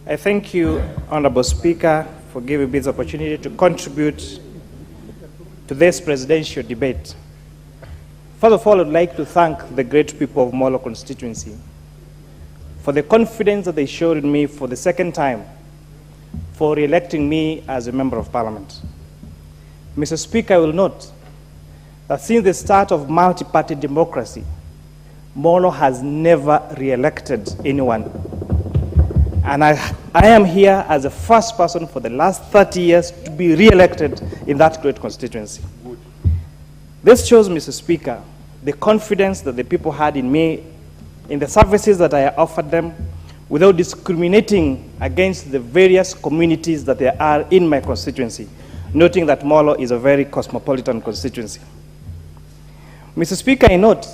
I thank you, Honorable Speaker, for giving me this opportunity to contribute to this presidential debate. First of all, I'd like to thank the great people of Molo constituency for the confidence that they showed in me for the second time for re-electing me as a Member of Parliament. Mr. Speaker, I will note that since the start of multi-party democracy, Molo has never re-elected anyone. And I am here as the first person for the last 30 years to be re-elected in that great constituency. This shows, Mr. Speaker, the confidence that the people had in me, in the services that I offered them, without discriminating against the various communities that there are in my constituency, noting that Molo is a very cosmopolitan constituency. Mr. Speaker, I note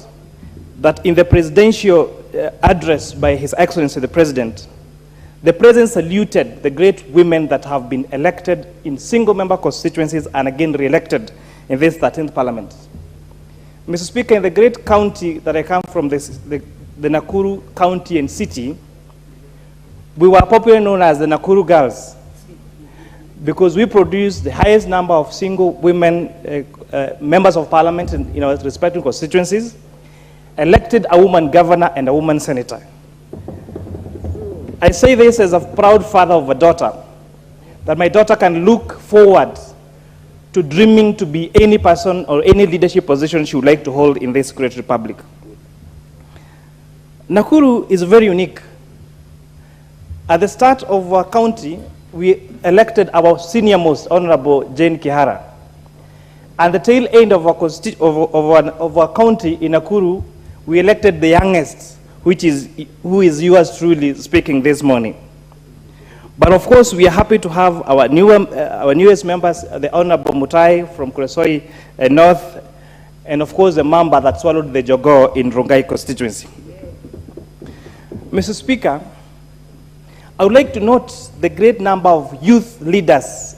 that in the presidential address by His Excellency the President saluted the great women that have been elected in single-member constituencies and again re-elected in this 13th Parliament. Mr. Speaker, in the great county that I come from, the Nakuru County and City, we were popularly known as the Nakuru Girls because we produced the highest number of single women members of Parliament in our respective constituencies, elected a woman governor and a woman senator. I say this as a proud father of a daughter, that my daughter can look forward to dreaming to be any person or any leadership position she would like to hold in this great republic. Nakuru is very unique. At the start of our county, we elected our senior most, Honorable Jane Kihara. At the tail end of our county in Nakuru, we elected the youngest, who is yours truly speaking this morning. But of course, we are happy to have our newest members, the Honorable Mutai from Kuresoi North, and of course the Mamba that swallowed the Jogo in Rongai constituency. Mr. Speaker, I would like to note the great number of youth leaders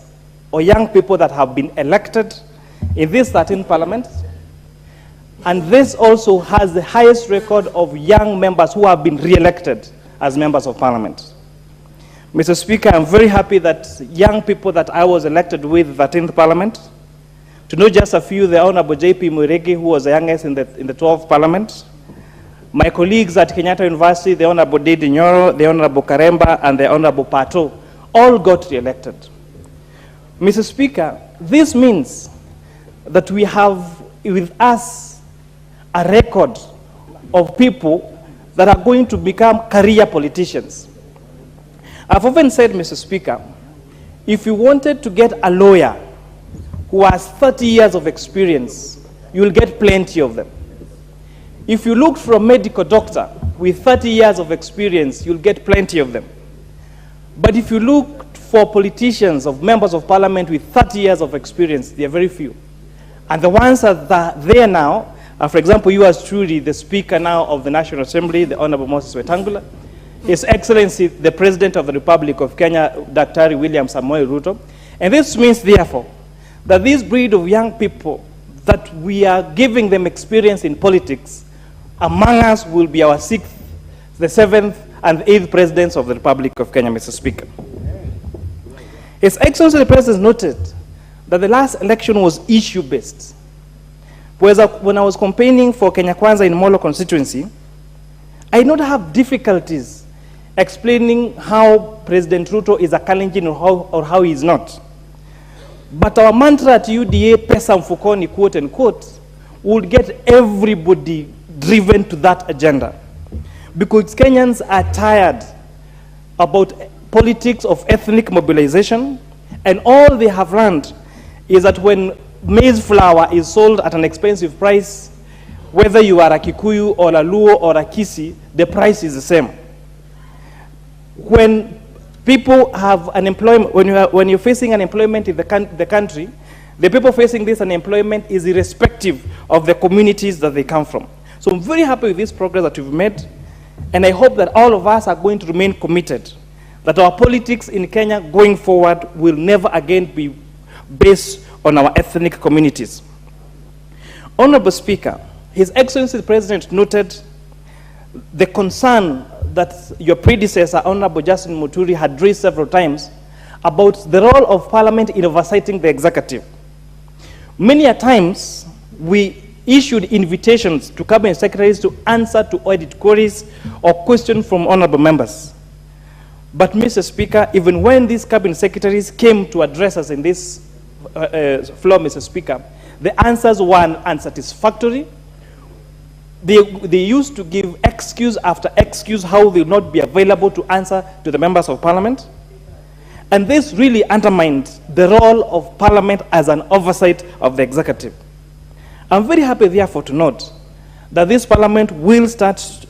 or young people that have been elected in this 13th Parliament. And this also has the highest record of young members who have been re-elected as members of Parliament. Mr. Speaker, I'm very happy that young people that I was elected with the 13th Parliament, to know just a few, the Honorable J.P. Mwirigi, who was the youngest in the 12th Parliament, my colleagues at Kenyatta University, the Honorable Didi Nyoro, the Honorable Karemba, and the Honorable Pato, all got re-elected. Mr. Speaker, this means that we have with us a record of people that are going to become career politicians. I've often said, Mr. Speaker, if you wanted to get a lawyer who has 30 years of experience, you'll get plenty of them. If you look for a medical doctor with 30 years of experience, you'll get plenty of them. But if you look for politicians, of members of Parliament with 30 years of experience, they are very few. And the ones that are there now, for example, you as truly the Speaker now of the National Assembly, the Honorable Moses Wetangula, His Excellency the President of the Republic of Kenya, Dr. William Samoei Ruto. And this means, therefore, that this breed of young people, that we are giving them experience in politics, among us will be our 6th, the 7th, and 8th Presidents of the Republic of Kenya, Mr. Speaker. His Excellency the President noted that the last election was issue-based. Whereas when I was campaigning for Kenya Kwanza in Molo constituency, I did not have difficulties explaining how President Ruto is a Kalenjin or how he is not. But our mantra at UDA, pesa mfukoni, quote unquote, would get everybody driven to that agenda. Because Kenyans are tired about politics of ethnic mobilization, and all they have learned is that when maize flour is sold at an expensive price, whether you are a Kikuyu or a Luo or a Kisi, the price is the same. When people have unemployment, when you're facing unemployment in the country, the people facing this unemployment is irrespective of the communities that they come from. So I'm very happy with this progress that we've made, and I hope that all of us are going to remain committed, that our politics in Kenya going forward will never again be based on our ethnic communities. Honorable Speaker, His Excellency the President noted the concern that your predecessor, Honorable Justin Muturi, had raised several times about the role of Parliament in oversighting the executive. Many a times, we issued invitations to cabinet secretaries to answer to audit queries or questions from honorable members. But, Mr. Speaker, even when these cabinet secretaries came to address us in this floor, Mr. Speaker, the answers were unsatisfactory. They used to give excuse after excuse how they will not be available to answer to the members of Parliament. And this really undermined the role of Parliament as an oversight of the executive. I'm very happy, therefore, to note that this Parliament will start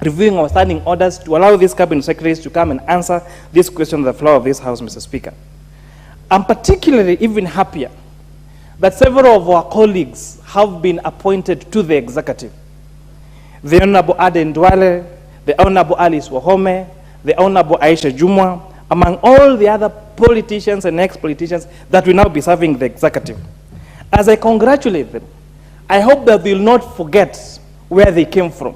reviewing our standing orders to allow these cabinet secretaries to come and answer this question on the floor of this House, Mr. Speaker. I'm particularly even happier that several of our colleagues have been appointed to the executive. The Honorable Aden Duale, the Honorable Alice Wahome, the Honorable Aisha Jumwa, among all the other politicians and ex-politicians that will now be serving the executive. As I congratulate them, I hope that they will not forget where they came from.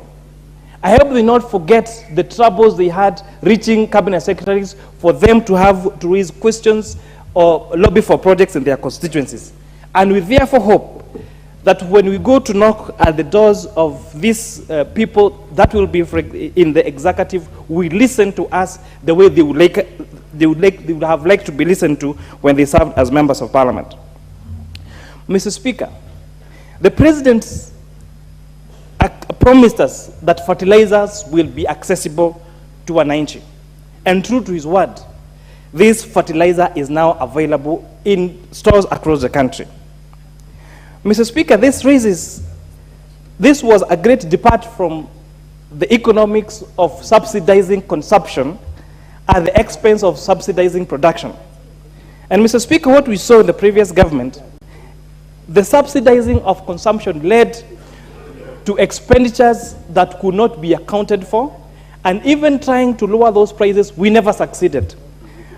I hope they will not forget the troubles they had reaching cabinet secretaries for them to have to raise questions or lobby for projects in their constituencies. And we therefore hope that when we go to knock at the doors of these people that will be in the executive, we listen to us the way they would have liked to be listened to when they served as members of Parliament. Mr. Speaker, the President promised us that fertilizers will be accessible to Wananchi. And true to his word, this fertilizer is now available in stores across the country. Mr. Speaker, this was a great depart from the economics of subsidizing consumption at the expense of subsidizing production. And Mr. Speaker, what we saw in the previous government, the subsidizing of consumption led to expenditures that could not be accounted for, and even trying to lower those prices, we never succeeded.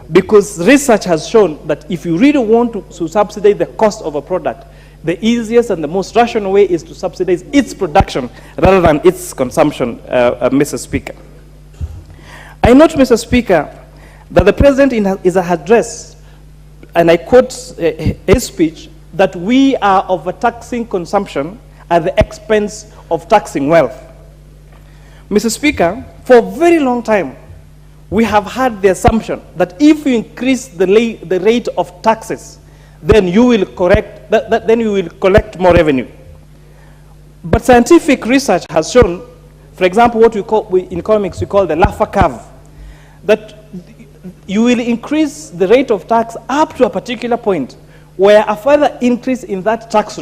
Because research has shown that if you really want to subsidize the cost of a product, the easiest and the most rational way is to subsidize its production rather than its consumption, Mr. Speaker. I note, Mr. Speaker, that the President in his address, and I quote his speech, that we are overtaxing consumption at the expense of taxing wealth. Mr. Speaker, for a very long time, we have had the assumption that if you increase the rate of taxes, then you will collect more revenue. But scientific research has shown, for example, what in economics we call the Laffer curve, that you will increase the rate of tax up to a particular point, where a further increase in that tax rate